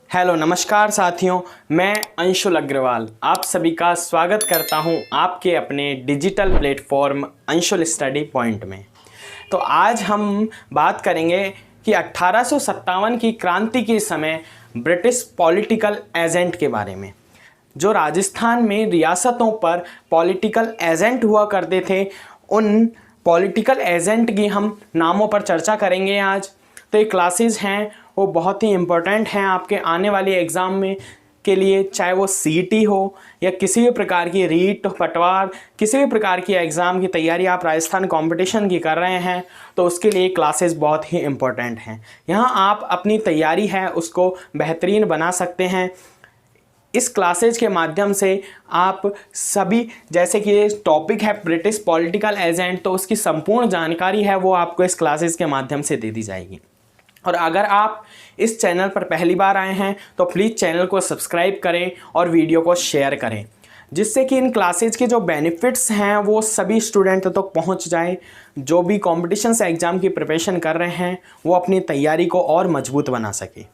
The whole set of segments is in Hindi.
हेलो नमस्कार साथियों, मैं अंशुल अग्रवाल आप सभी का स्वागत करता हूं आपके अपने digital platform Anshul study point में। तो आज हम बात करेंगे कि 1857 की क्रांति के समय ब्रिटिश पॉलिटिकल एजेंट के बारे में। जो राजस्थान में रियासतों पर पॉलिटिकल एजेंट हुआ करते थे, उन पॉलिटिकल एजेंट की हम नामों पर चर्चा करेंगे आज। तो ये क्लासेस हैं वो बहुत ही इम्पोर्टेंट हैं आपके आने वाले एग्ज़ाम में के लिए, चाहे वो सीईटी हो या किसी भी प्रकार की रीट पटवार, किसी भी प्रकार की एग्ज़ाम की तैयारी आप राजस्थान कंपटीशन की कर रहे हैं तो उसके लिए क्लासेस बहुत ही इम्पोर्टेंट हैं। यहाँ आप अपनी तैयारी है उसको बेहतरीन बना सकते हैं। इस क्लासेज के माध्यम से आप सभी, जैसे कि टॉपिक है ब्रिटिश पॉलिटिकल एजेंट, तो उसकी संपूर्ण जानकारी है वो आपको इस क्लासेज के माध्यम से दे दी जाएगी। और अगर आप इस चैनल पर पहली बार आए हैं तो प्लीज़ चैनल को सब्सक्राइब करें और वीडियो को शेयर करें, जिससे कि इन क्लासेज के जो बेनिफिट्स हैं वो सभी स्टूडेंट तक पहुंच जाए। जो भी कॉम्पिटिशन से एग्ज़ाम की प्रिपरेशन कर रहे हैं वो अपनी तैयारी को और मजबूत बना सके।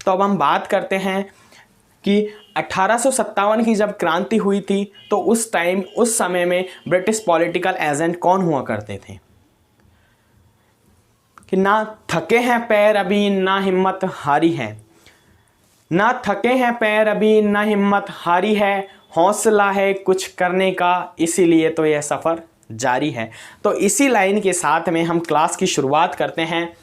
तो अब हम बात करते हैं कि 1857 की जब क्रांति हुई थी तो उस समय में ब्रिटिश पॉलिटिकल एजेंट कौन हुआ करते थे कि ना थके हैं पैर अभी ना हिम्मत हारी है, ना थके हैं पैर अभी ना हिम्मत हारी है, हौसला है कुछ करने का इसीलिए तो यह सफ़र जारी है। तो इसी लाइन के साथ में हम क्लास की शुरुआत करते हैं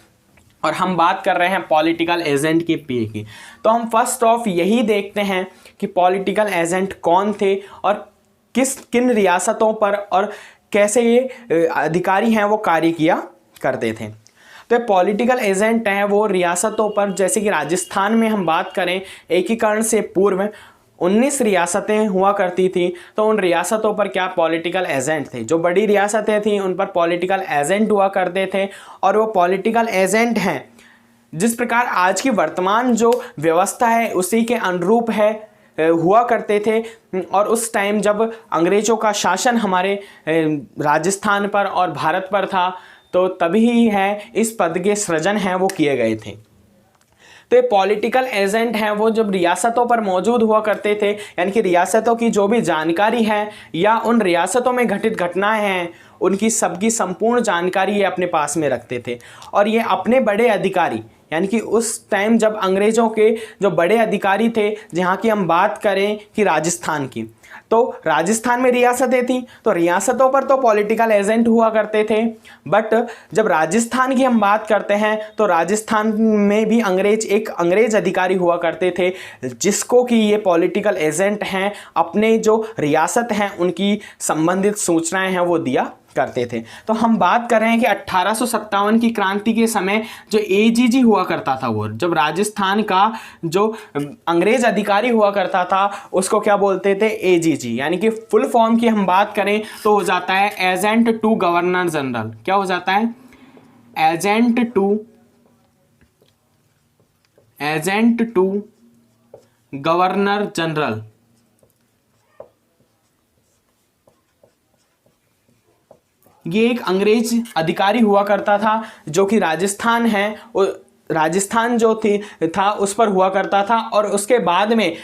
और हम बात कर रहे हैं पॉलिटिकल एजेंट के पी की। तो हम फर्स्ट ऑफ यही देखते हैं कि पॉलिटिकल एजेंट कौन थे और किन रियासतों पर और कैसे ये अधिकारी हैं वो कार्य किया करते थे। तो पॉलिटिकल एजेंट हैं वो रियासतों पर, जैसे कि राजस्थान में हम बात करें एकीकरण से पूर्व 19 रियासतें हुआ करती थी, तो उन रियासतों पर क्या पॉलिटिकल एजेंट थे। जो बड़ी रियासतें थीं उन पर पॉलिटिकल एजेंट हुआ करते थे और वो पॉलिटिकल एजेंट हैं जिस प्रकार आज की वर्तमान जो व्यवस्था है उसी के अनुरूप है हुआ करते थे। और उस टाइम जब अंग्रेज़ों का शासन हमारे राजस्थान पर और भारत पर था तो तभी है इस पद के सृजन हैं वो किए गए थे। तो ये पॉलिटिकल एजेंट हैं वो जब रियासतों पर मौजूद हुआ करते थे, यानी कि रियासतों की जो भी जानकारी है या उन रियासतों में घटित घटनाएं हैं उनकी सबकी संपूर्ण जानकारी ये अपने पास में रखते थे। और ये अपने बड़े अधिकारी, यानी कि उस टाइम जब अंग्रेज़ों के जो बड़े अधिकारी थे, जहाँ की हम बात करें कि राजस्थान की, तो राजस्थान में रियासतें थीं तो रियासतों पर तो पॉलिटिकल एजेंट हुआ करते थे। बट जब राजस्थान की हम बात करते हैं तो राजस्थान में भी एक अंग्रेज अधिकारी हुआ करते थे जिसको कि ये पॉलिटिकल एजेंट हैं अपने जो रियासत हैं उनकी संबंधित सूचनाएं हैं वो दिया करते थे। तो हम बात कर रहे हैं कि 1857 की क्रांति के समय जो एजीजी हुआ करता था, वो जब राजस्थान का जो अंग्रेज अधिकारी हुआ करता था उसको क्या बोलते थे, एजीजी, यानी कि फुल फॉर्म की हम बात करें तो हो जाता है एजेंट टू गवर्नर जनरल। क्या हो जाता है, एजेंट टू गवर्नर जनरल। ये एक अंग्रेज अधिकारी हुआ करता था जो कि राजस्थान है, राजस्थान जो था उस पर हुआ करता था। और उसके बाद में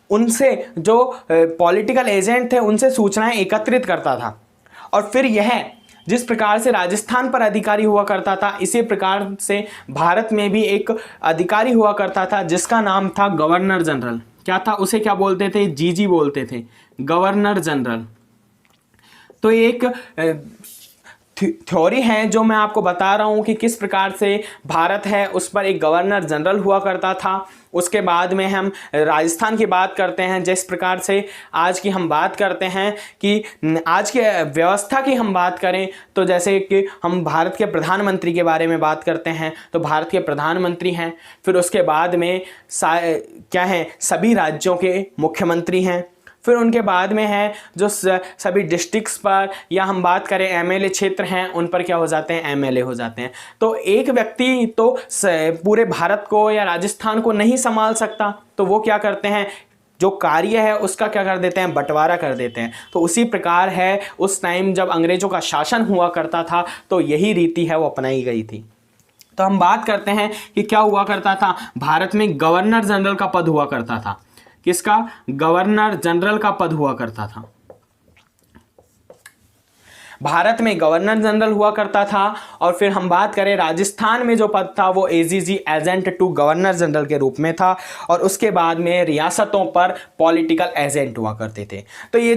उनसे जो पॉलिटिकल एजेंट थे उनसे सूचनाएं एकत्रित करता था। और फिर यह जिस प्रकार से राजस्थान पर अधिकारी हुआ करता था इसी प्रकार से भारत में भी एक अधिकारी हुआ करता था जिसका नाम था गवर्नर जनरल। क्या था, उसे क्या बोलते थे, जीजी बोलते थे, गवर्नर जनरल। तो एक थ्योरी है जो मैं आपको बता रहा हूँ कि किस प्रकार से भारत है उस पर एक गवर्नर जनरल हुआ करता था। उसके बाद में हम राजस्थान की बात करते हैं, जिस प्रकार से आज की हम बात करते हैं कि आज की व्यवस्था की हम बात करें तो जैसे कि हम भारत के प्रधानमंत्री के बारे में बात करते हैं तो भारत के प्रधानमंत्री हैं। फिर उसके बाद में क्या है, सभी राज्यों के मुख्यमंत्री हैं। फिर उनके बाद में है जो सभी डिस्ट्रिक्ट्स पर या हम बात करें एमएलए क्षेत्र हैं उन पर क्या हो जाते हैं, एमएलए हो जाते हैं। तो एक व्यक्ति तो पूरे भारत को या राजस्थान को नहीं संभाल सकता, तो वो क्या करते हैं, जो कार्य है उसका क्या कर देते हैं, बंटवारा कर देते हैं। तो उसी प्रकार है उस टाइम जब अंग्रेजों का शासन हुआ करता था तो यही रीति है वो अपनाई गई थी। तो हम बात करते हैं कि क्या हुआ करता था, भारत में गवर्नर जनरल का पद हुआ करता था। किसका? गवर्नर जनरल का पद हुआ करता था। भारत में गवर्नर जनरल हुआ करता था। और फिर हम बात करें राजस्थान में जो पद था वो AGG agent to governor general के रूप में था। और उसके बाद में रियासतों पर पॉलिटिकल एजेंट हुआ करते थे। तो ये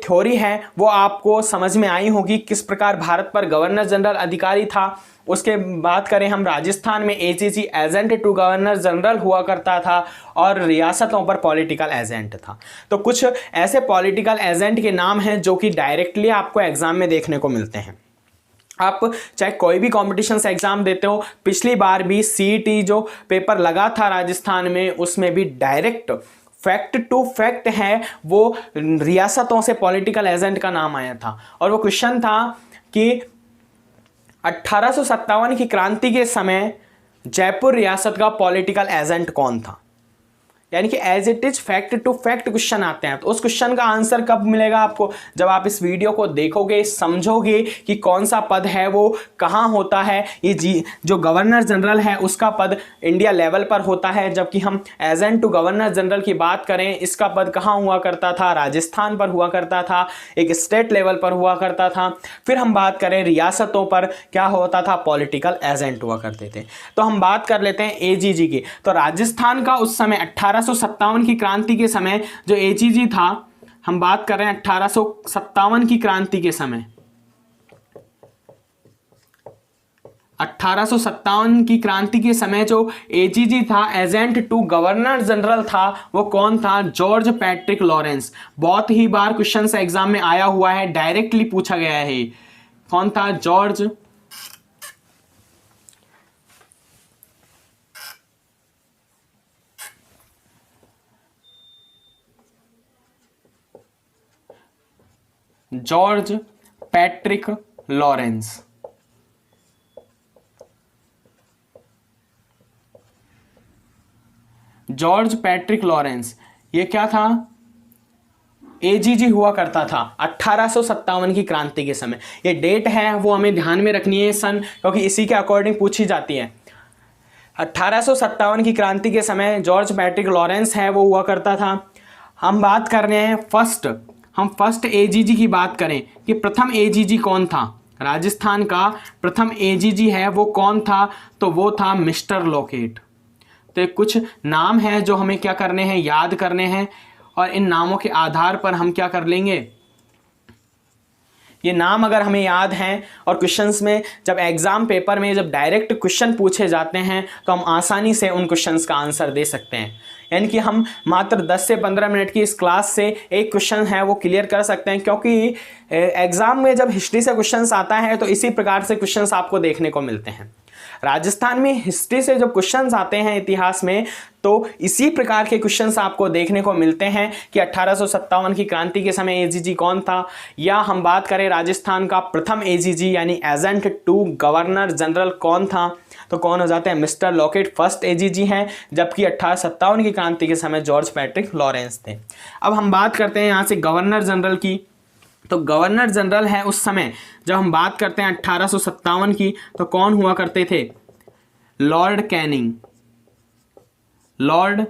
थ्योरी है वो आपको समझ में आई होगी किस प्रकार भारत पर गवर्नर जनरल अधिकारी था। उसके बात करें हम, राजस्थान में AGG agent to governor general हुआ करता था और रियासतों पर पॉलिटिकल एजेंट था। तो कुछ ऐसे पॉलिटिकल एजेंट के नाम हैं जो कि डायरेक्टली आपको एग्जाम में देखने को मिलते हैं। आप चाहे कोई भी कॉम्पिटिशन से एग्जाम देते हो, पिछली बार भी सीईटी जो पेपर लगा था राजस्थान में, उसमें भी डायरेक्ट फैक्ट टू फैक्ट है वो रियासतों से पॉलिटिकल एजेंट का नाम आया था। और वो क्वेश्चन था कि 1857 की क्रांति के समय जयपुर रियासत का पॉलिटिकल एजेंट कौन था। यानी कि as it is fact to fact question आते हैं। तो उस क्वेश्चन का आंसर कब मिलेगा आपको? जब आप इस वीडियो को देखोगे, समझोगे कि कौन सा पद है वो कहाँ होता है। ये जो गवर्नर जनरल है उसका पद इंडिया लेवल पर होता है, जबकि हम एजेंट टू गवर्नर जनरल की बात करें, इसका पद कहाँ हुआ करता था? राजस्थान पर हुआ करता था, एक स्टेट लेवल पर हुआ करता था। फिर हम बात करें रियासतों पर क्या होता था? पॉलिटिकल एजेंट हुआ करते थे। तो हम बात कर लेते हैं एजीजी की। तो राजस्थान का उस समय 1857 की क्रांति के समय जो एजीजी था, हम बात कर रहे हैं 1857 की क्रांति के समय, 1857 की क्रांति के समय जो एजीजी था, एजेंट टू गवर्नर जनरल था, वो कौन था? George Patrick Lawrence. बहुत ही बार क्वेश्चन से एग्जाम में आया हुआ है, डायरेक्टली पूछा गया है। कौन था? George Patrick Lawrence. George Patrick Lawrence ये क्या था? एजीजी हुआ करता था 1857 की क्रांति के समय। ये डेट है वो हमें ध्यान में रखनी है सन, क्योंकि इसी के अकॉर्डिंग पूछी जाती है। 1857 की क्रांति के समय जॉर्ज पैट्रिक लॉरेंस है वो हुआ करता था। हम बात कर रहे हैं हम फर्स्ट एजीजी की बात करें कि प्रथम एजीजी कौन था। राजस्थान का प्रथम एजीजी है वो कौन था? तो वो था मिस्टर लॉकेट। तो कुछ नाम है जो हमें क्या करने हैं? याद करने हैं। और इन नामों के आधार पर हम क्या कर लेंगे? ये नाम अगर हमें याद हैं और क्वेश्चंस में जब एग्जाम पेपर में जब डायरेक्ट क्वेश्चन पूछे जाते हैं तो हम आसानी से उन क्वेश्चंस का आंसर दे सकते हैं। यानी कि हम मात्र 10 से 15 मिनट की इस क्लास से एक क्वेश्चन है वो क्लियर कर सकते हैं, क्योंकि एग्जाम में जब हिस्ट्री से क्वेश्चंस आता है तो इसी प्रकार से क्वेश्चंस आपको देखने को मिलते हैं। राजस्थान में हिस्ट्री से जब क्वेश्चंस आते हैं इतिहास में, तो इसी प्रकार के क्वेश्चंस आपको देखने को मिलते हैं कि 1857 की क्रांति के समय एजीजी कौन था, या हम बात करें राजस्थान का प्रथम एजीजी यानी एजेंट टू गवर्नर जनरल कौन था, तो कौन हो जाते हैं? मिस्टर लॉकेट फर्स्ट एजीजी हैं, जबकि 1857 की क्रांति के समय जॉर्ज पैट्रिक लॉरेंस थे। अब हम बात करते हैं यहाँ से गवर्नर जनरल की। तो गवर्नर जनरल है उस समय जब हम बात करते हैं 1857 की, तो कौन हुआ करते थे? Lord Canning. लॉर्ड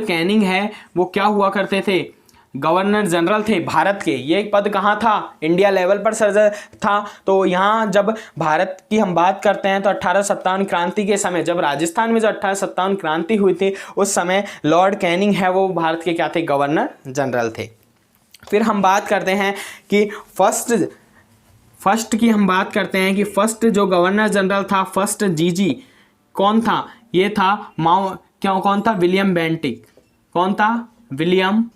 कैनिंग है वो क्या हुआ करते थे? गवर्नर जनरल थे भारत के। ये पद कहाँ था? इंडिया लेवल पर सर्जा था। तो यहाँ जब भारत की हम बात करते हैं तो 1857 क्रांति के समय, जब राजस्थान में जो 1857 क्रांति हुई थी, उस समय लॉर्ड कैनिंग है वो भारत के क्या थे? गवर्नर जनरल थे। फिर हम बात करते हैं कि फर्स्ट की हम बात करते हैं कि फर्स्ट जो गवर्नर जनरल था, फर्स्ट जीजी कौन था? ये था कौन था? William Bentinck. कौन था? William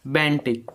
Bentinck.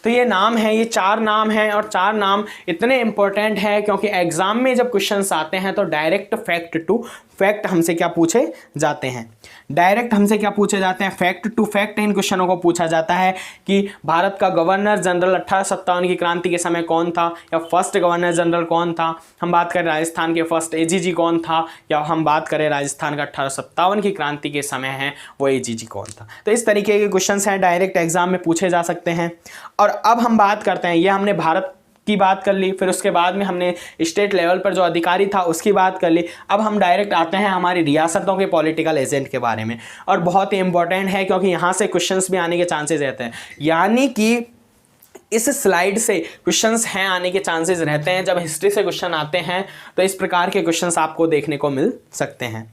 तो ये नाम है, ये 4 नाम हैं और 4 नाम इतने इंपॉर्टेंट हैं क्योंकि एग्जाम में जब क्वेश्चंस आते हैं तो डायरेक्ट फैक्ट टू फैक्ट हमसे क्या पूछे जाते हैं, डायरेक्ट हमसे क्या पूछे जाते हैं, फैक्ट टू फैक्ट इन क्वेश्चनों को पूछा जाता है कि भारत का गवर्नर जनरल 1857 की क्रांति के समय कौन था, या फर्स्ट गवर्नर जनरल कौन था, हम बात करें राजस्थान के फर्स्ट एजीजी कौन था, या हम बात करें राजस्थान का 1857 की क्रांति के समय है वो एजीजी कौन था। तो इस तरीके के क्वेश्चन हैं, डायरेक्ट एग्जाम में पूछे जा सकते हैं। और अब हम बात करते हैं, ये हमने भारत की बात कर ली, फिर उसके बाद में हमने स्टेट लेवल पर जो अधिकारी था उसकी बात कर ली। अब हम डायरेक्ट आते हैं हमारी रियासतों के पॉलिटिकल एजेंट के बारे में, और बहुत ही इंपॉर्टेंट है क्योंकि यहाँ से क्वेश्चंस भी आने के चांसेस रहते हैं, यानी कि इस स्लाइड से क्वेश्चंस हैं आने के चांसेस रहते हैं। जब हिस्ट्री से क्वेश्चन आते हैं तो इस प्रकार के क्वेश्चंस आपको देखने को मिल सकते हैं,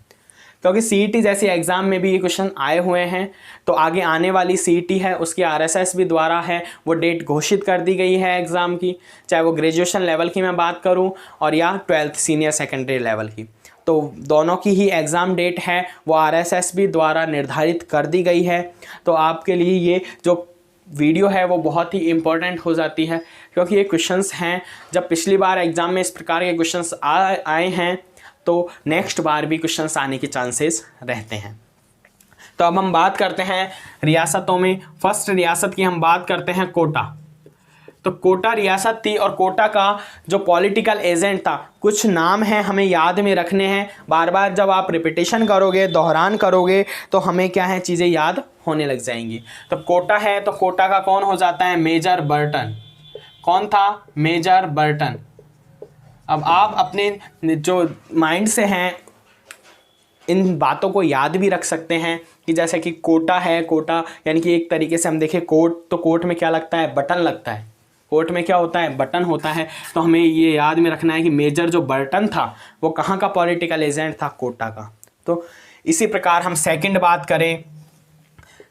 क्योंकि सीईटी जैसे एग्जाम में भी ये क्वेश्चन आए हुए हैं। तो आगे आने वाली सीईटी है उसकी आरएसएस भी द्वारा है वो डेट घोषित कर दी गई है एग्ज़ाम की, चाहे वो ग्रेजुएशन लेवल की मैं बात करूं और या 12th सीनियर सेकेंडरी लेवल की, तो दोनों की ही एग्ज़ाम डेट है वो आरएसएस भी द्वारा निर्धारित कर दी गई है। तो आपके लिए ये जो वीडियो है वो बहुत ही इम्पोर्टेंट हो जाती है, क्योंकि ये क्वेश्चंस हैं, जब पिछली बार एग्ज़ाम में इस प्रकार के क्वेश्चंस आए हैं तो नेक्स्ट बार भी क्वेश्चंस आने के चांसेस रहते हैं। तो अब हम बात करते हैं रियासतों में। फर्स्ट रियासत की हम बात करते हैं कोटा। तो कोटा रियासत थी और कोटा का जो पॉलिटिकल एजेंट था, कुछ नाम हैं हमें याद में रखने हैं, बार बार जब आप रिपीटेशन करोगे, दोहरान करोगे तो हमें क्या है चीज़ें याद होने लग जाएंगी। तो कोटा है, तो कोटा का कौन हो जाता है, मेजर बर्टन। कौन था, मेजर बर्टन। अब आप अपने जो माइंड से हैं इन बातों को याद भी रख सकते हैं कि जैसे कि कोटा है, कोटा यानी कि एक तरीके से हम देखें कोट, तो कोट में क्या लगता है, बटन लगता है। कोट में क्या होता है, बटन होता है। तो हमें ये याद में रखना है कि मेजर जो बर्टन था वो कहाँ का पॉलिटिकल एजेंट था, कोटा का। तो इसी प्रकार हम सेकंड बात करें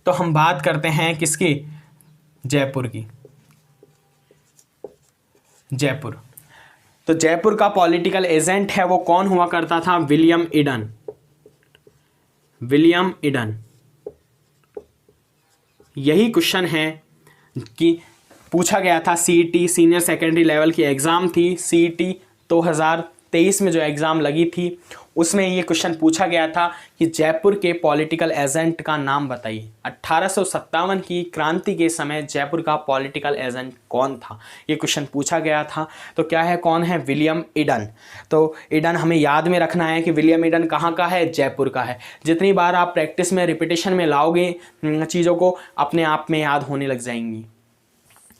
तो हम बात करते हैं किसकी, जयपुर की। जयपुर, तो जयपुर का पॉलिटिकल एजेंट है वो कौन हुआ करता था, विलियम ईडन। William Eden. यही क्वेश्चन है कि पूछा गया था, सीईटी सीनियर सेकेंडरी लेवल की एग्ज़ाम थी, सीईटी 2023 में जो एग्ज़ाम लगी थी उसमें ये क्वेश्चन पूछा गया था कि जयपुर के पॉलिटिकल एजेंट का नाम बताइए। 1857 की क्रांति के समय जयपुर का पॉलिटिकल एजेंट कौन था, ये क्वेश्चन पूछा गया था। तो क्या है, कौन है, विलियम ईडन। तो ईडन हमें याद में रखना है कि विलियम ईडन कहाँ का है, जयपुर का है। जितनी बार आप प्रैक्टिस में रिपीटेशन में लाओगे चीज़ों को अपने आप में याद होने लग जाएंगी।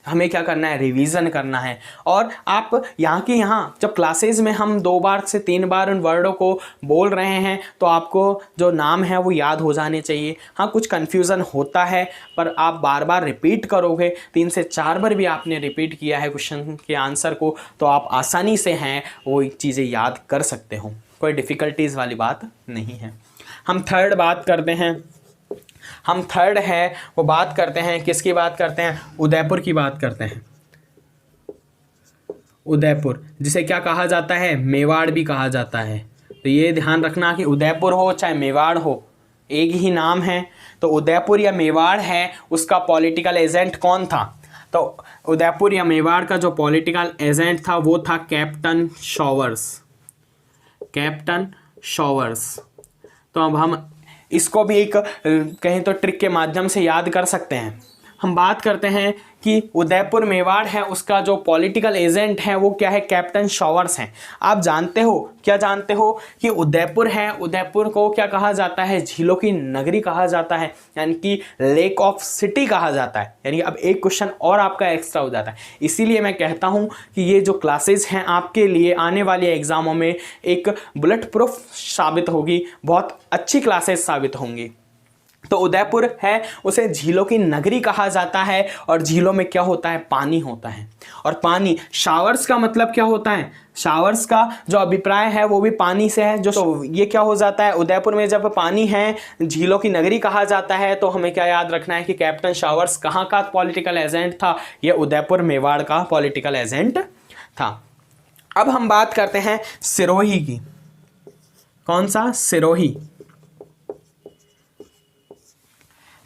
हमें क्या करना है, रिवीजन करना है। और आप यहाँ की यहाँ जब क्लासेस में हम 2 बार से 3 बार उन वर्डों को बोल रहे हैं तो आपको जो नाम है वो याद हो जाने चाहिए। हाँ, कुछ कन्फ्यूज़न होता है पर आप बार बार रिपीट करोगे, 3 से 4 बार भी आपने रिपीट किया है क्वेश्चन के आंसर को, तो आप आसानी से हैं वो चीज़ें याद कर सकते हो, कोई डिफ़िकल्टीज़ वाली बात नहीं है। हम थर्ड बात करते हैं, हम थर्ड है वो बात करते हैं किसकी बात करते हैं, उदयपुर की बात करते हैं। उदयपुर, जिसे क्या कहा जाता है, मेवाड़ भी कहा जाता है। तो ये ध्यान रखना कि उदयपुर हो चाहे मेवाड़ हो एक ही नाम है। तो उदयपुर या मेवाड़ है उसका पॉलिटिकल एजेंट कौन था, तो उदयपुर या मेवाड़ का जो पॉलिटिकल एजेंट था वो था कैप्टन शॉवर्स। Captain showers. तो अब हम इसको भी एक कहीं तो ट्रिक के माध्यम से याद कर सकते हैं। हम बात करते हैं कि उदयपुर मेवाड़ है उसका जो पॉलिटिकल एजेंट है वो क्या है, कैप्टन शॉवर्स हैं। आप जानते हो, क्या जानते हो कि उदयपुर है, उदयपुर को क्या कहा जाता है, झीलों की नगरी कहा जाता है, यानी कि लेक ऑफ सिटी कहा जाता है। यानी अब एक क्वेश्चन और आपका एक्स्ट्रा हो जाता है। इसीलिए मैं कहता हूं कि ये जो क्लासेज हैं आपके लिए आने वाले एग्जामों में एक बुलेट प्रूफ साबित होगी, बहुत अच्छी क्लासेज साबित होंगी। तो उदयपुर है उसे झीलों की नगरी कहा जाता है और झीलों में क्या होता है, पानी होता है। और पानी, शावर्स का मतलब क्या होता है, शावर्स का जो अभिप्राय है वो भी पानी से है। जो तो ये क्या हो जाता है, उदयपुर में जब पानी है, झीलों की नगरी कहा जाता है, तो हमें क्या याद रखना है कि कैप्टन शावर्स कहाँ का पॉलिटिकल एजेंट था, ये उदयपुर मेवाड़ का पॉलिटिकल एजेंट था। अब हम बात करते हैं सिरोही की। कौन सा, सिरोही।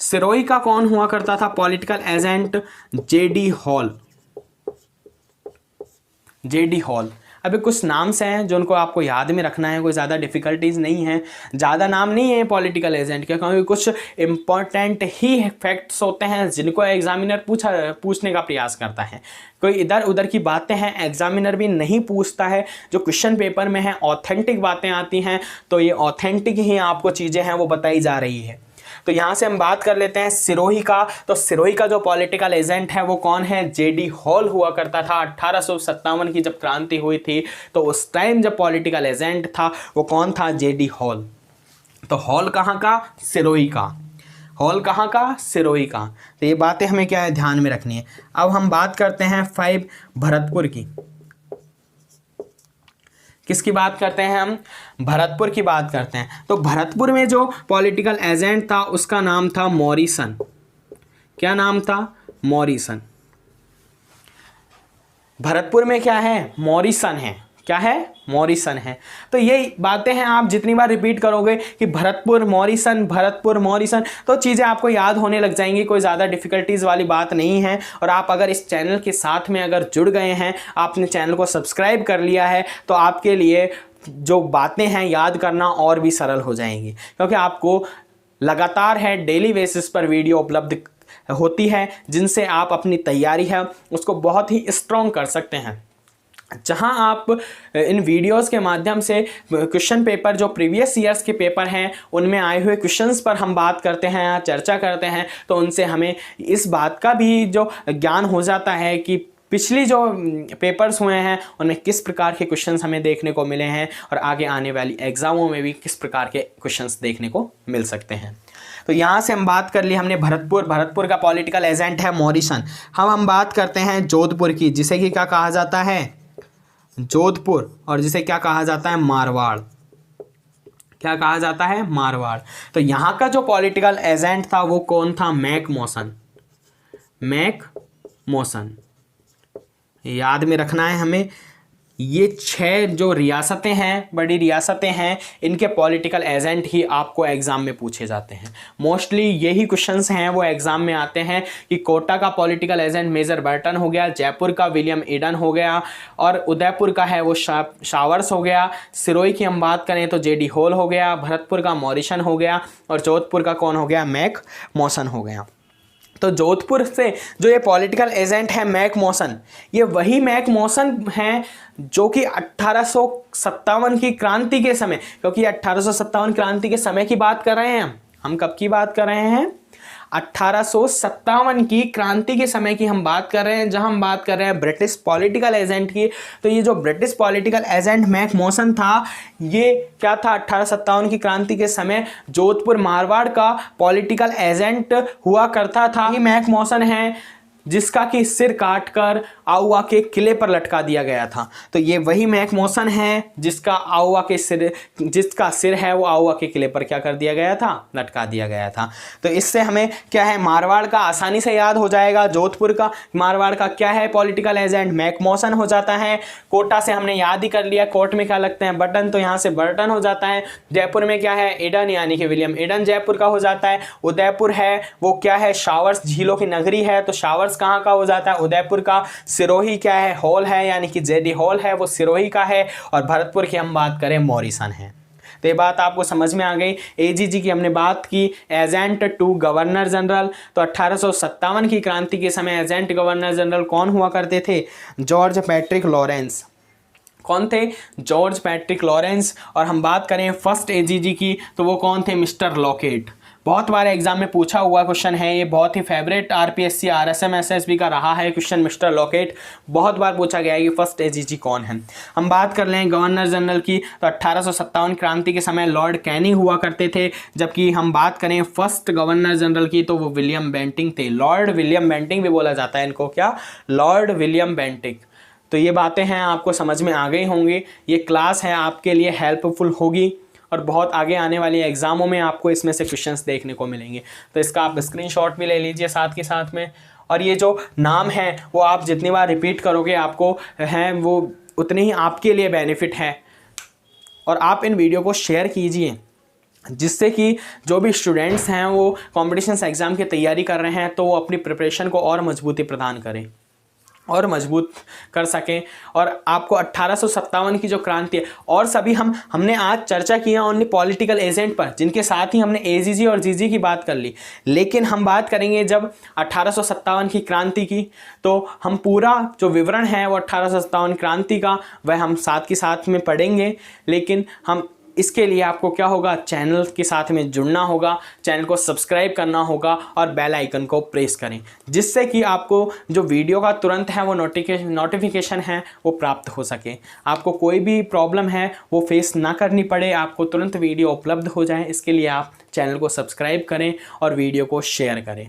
सिरोही का कौन हुआ करता था political agent? JD hall. JD hall. अभी कुछ नाम्स हैं जो उनको आपको याद में रखना है, कोई ज़्यादा डिफ़िकल्टीज नहीं है, ज़्यादा नाम नहीं है पॉलिटिकल एजेंट के, क्योंकि कुछ इंपॉर्टेंट ही फैक्ट्स होते हैं जिनको एग्जामिनर पूछने का प्रयास करता है। कोई इधर उधर की बातें हैं एग्जामिनर भी नहीं पूछता है, जो क्वेश्चन पेपर में है ऑथेंटिक बातें आती हैं, तो ये ऑथेंटिक ही आपको चीज़ें हैं वो बताई जा रही है। तो यहाँ से हम बात कर लेते हैं सिरोही का। तो सिरोही का जो पॉलिटिकल एजेंट है वो कौन है? जेडी हॉल हुआ करता था। 1857 की जब क्रांति हुई थी तो उस टाइम जब पॉलिटिकल एजेंट था वो कौन था? JD hall. तो हॉल कहाँ का? सिरोही का। हॉल कहाँ का? सिरोही का। तो ये बातें हमें क्या है ध्यान में रखनी है। अब हम बात करते हैं 5 भरतपुर की। किसकी बात करते हैं हम? भरतपुर की बात करते हैं। तो भरतपुर में जो पॉलिटिकल एजेंट था उसका नाम था मॉरिसन। क्या नाम था? मॉरिसन। भरतपुर में क्या है? मॉरिसन है। क्या है? मॉरिसन है। तो ये बातें हैं आप जितनी बार रिपीट करोगे कि भरतपुर मॉरिसन, भरतपुर मॉरिसन, तो चीज़ें आपको याद होने लग जाएंगी। कोई ज़्यादा डिफ़िकल्टीज़ वाली बात नहीं है। और आप अगर इस चैनल के साथ में अगर जुड़ गए हैं, आपने चैनल को सब्सक्राइब कर लिया है, तो आपके लिए जो बातें हैं याद करना और भी सरल हो जाएंगी, क्योंकि आपको लगातार है डेली बेसिस पर वीडियो उपलब्ध होती है जिनसे आप अपनी तैयारी है उसको बहुत ही स्ट्रॉन्ग कर सकते हैं। जहां आप इन वीडियोस के माध्यम से क्वेश्चन पेपर जो प्रीवियस ईयर्स के पेपर हैं उनमें आए हुए क्वेश्चंस पर हम बात करते हैं या चर्चा करते हैं, तो उनसे हमें इस बात का भी जो ज्ञान हो जाता है कि पिछली जो पेपर्स हुए हैं उनमें किस प्रकार के क्वेश्चंस हमें देखने को मिले हैं और आगे आने वाली एग्जामों में भी किस प्रकार के क्वेश्चंस देखने को मिल सकते हैं। तो यहाँ से हम बात कर ली हमने भरतपुर का पॉलिटिकल एजेंट है मॉरिसन। हम बात करते हैं जोधपुर की, जिसे कि क्या कहा जाता है? जोधपुर, और जिसे क्या कहा जाता है? मारवाड़। क्या कहा जाता है? मारवाड़। तो यहाँ का जो पॉलिटिकल एजेंट था वो कौन था? Mac Mawson. मैक मॉसन याद में रखना है हमें। ये 6 जो रियासतें हैं, बड़ी रियासतें हैं, इनके पॉलिटिकल एजेंट ही आपको एग्जाम में पूछे जाते हैं। मोस्टली यही क्वेश्चंस हैं वो एग्जाम में आते हैं कि कोटा का पॉलिटिकल एजेंट मेजर बर्टन हो गया, जयपुर का विलियम ईडन हो गया, और उदयपुर का है वो शावर्स हो गया। सिरोही की हम बात करें तो जेडी हॉल हो गया, भरतपुर का मॉरिसन हो गया, और जोधपुर का कौन हो गया? मैक मॉसन हो गया। तो जोधपुर से जो ये पॉलिटिकल एजेंट है मैक मॉसन, ये वही मैक मॉसन हैं जो कि 1857 की क्रांति के समय, क्योंकि 1857 क्रांति के समय की बात कर रहे हैं हम कब की बात कर रहे हैं? 1857 की क्रांति के समय की हम बात कर रहे हैं, जहां हम बात कर रहे हैं ब्रिटिश पॉलिटिकल एजेंट की। तो ये जो British political agent Mac Mason था, ये क्या था? 1857 की क्रांति के समय जोधपुर मारवाड़ का पॉलिटिकल एजेंट हुआ करता था। ये मैक मॉसन है जिसका कि सिर काटकर आउवा के किले पर लटका दिया गया था। तो ये वही मैक मॉसन है जिसका सिर है वो आउवा के किले पर क्या कर दिया गया था? लटका दिया गया था। तो इससे हमें क्या है? मारवाड़ का आसानी से याद हो जाएगा। जोधपुर का मारवाड़ का क्या है? पॉलिटिकल एजेंट मैक मॉसन हो जाता है। कोटा से हमने याद ही कर लिया, कोट में क्या लगते हैं? बटन, तो यहाँ से बर्टन हो जाता है। जयपुर में क्या है? ईडन, यानी कि विलियम ईडन जयपुर का हो जाता है। उदयपुर है वो क्या है? शावर्स, झीलों की नगरी है, तो शावर्स कहाँ का हो जाता है? उदयपुर का। सिरोही क्या है? हॉल है, यानी कि जेडी हॉल है वो सिरोही का है। और भरतपुर की हम बात करें मॉरिसन है। तो ये बात आपको समझ में आ गई। एजीजी की हमने बात की, एजेंट टू गवर्नर जनरल। तो 1857 की क्रांति के समय एजेंट गवर्नर जनरल कौन हुआ करते थे? George Patrick Lawrence. कौन थे? George Patrick Lawrence. और हम बात करें फर्स्ट एजीजी की तो वो कौन थे? Mister locket. बहुत बार एग्जाम में पूछा हुआ क्वेश्चन है, ये बहुत ही फेवरेट आरपीएससी आरएसएम एसएसबी का रहा है क्वेश्चन। मिस्टर लॉकेट बहुत बार पूछा गया है कि फर्स्ट एजीजी कौन है। हम बात कर लें गवर्नर जनरल की तो 1857 क्रांति के समय लॉर्ड कैनिंग हुआ करते थे, जबकि हम बात करें फर्स्ट गवर्नर जनरल की तो वो विलियम बेंटिंग थे। लॉर्ड विलियम बेंटिंग भी बोला जाता है इनको, क्या? Lord William Bentinck. तो ये बातें हैं आपको समझ में आ गई होंगी। ये क्लास है आपके लिए हेल्पफुल होगी और बहुत आगे आने वाली एग्जामों में आपको इसमें से क्वेश्चंस देखने को मिलेंगे। तो इसका आप स्क्रीनशॉट भी ले लीजिए साथ के साथ में। और ये जो नाम है वो आप जितनी बार रिपीट करोगे आपको हैं वो उतनी ही आपके लिए बेनिफिट है। और आप इन वीडियो को शेयर कीजिए जिससे कि जो भी स्टूडेंट्स हैं वो कॉम्पिटिशन्स एग्ज़ाम की तैयारी कर रहे हैं तो वो अपनी प्रिपरेशन को और मजबूती प्रदान करें और मजबूत कर सकें। और आपको 1857 की जो क्रांति है, और सभी हमने आज चर्चा की है ओनली पॉलिटिकल एजेंट पर, जिनके साथ ही हमने एजीजी और जीजी की बात कर ली, लेकिन हम बात करेंगे जब 1857 की क्रांति की, तो हम पूरा जो विवरण है वो 1857 क्रांति का वह हम साथ के साथ में पढ़ेंगे। लेकिन हम इसके लिए आपको क्या होगा, चैनल के साथ में जुड़ना होगा, चैनल को सब्सक्राइब करना होगा और बेल आइकन को प्रेस करें, जिससे कि आपको जो वीडियो का तुरंत है वो नोटिफिकेशन है वो प्राप्त हो सके। आपको कोई भी प्रॉब्लम है वो फेस ना करनी पड़े, आपको तुरंत वीडियो उपलब्ध हो जाए। इसके लिए आप चैनल को सब्सक्राइब करें और वीडियो को शेयर करें।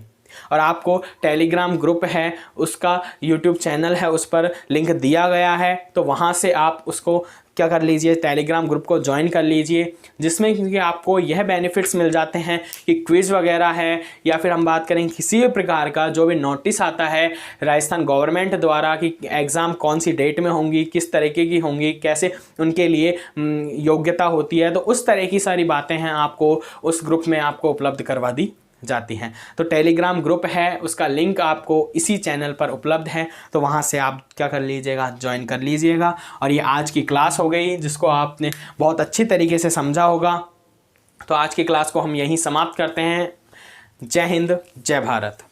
और आपको टेलीग्राम ग्रुप है, उसका यूट्यूब चैनल है, उस पर लिंक दिया गया है, तो वहाँ से आप उसको क्या कर लीजिए, टेलीग्राम ग्रुप को ज्वाइन कर लीजिए, जिसमें कि आपको यह बेनिफिट्स मिल जाते हैं कि क्विज़ वगैरह है, या फिर हम बात करें किसी भी प्रकार का जो भी नोटिस आता है राजस्थान गवर्नमेंट द्वारा कि एग्ज़ाम कौन सी डेट में होंगी, किस तरीके की होंगी, कैसे उनके लिए योग्यता होती है, तो उस तरह की सारी बातें हैं आपको उस ग्रुप में आपको उपलब्ध करवा दी जाती हैं। तो टेलीग्राम ग्रुप है, उसका लिंक आपको इसी चैनल पर उपलब्ध है, तो वहाँ से आप क्या कर लीजिएगा, ज्वाइन कर लीजिएगा। और ये आज की क्लास हो गई जिसको आपने बहुत अच्छी तरीके से समझा होगा। तो आज की क्लास को हम यहीं समाप्त करते हैं। जय हिंद, जय भारत।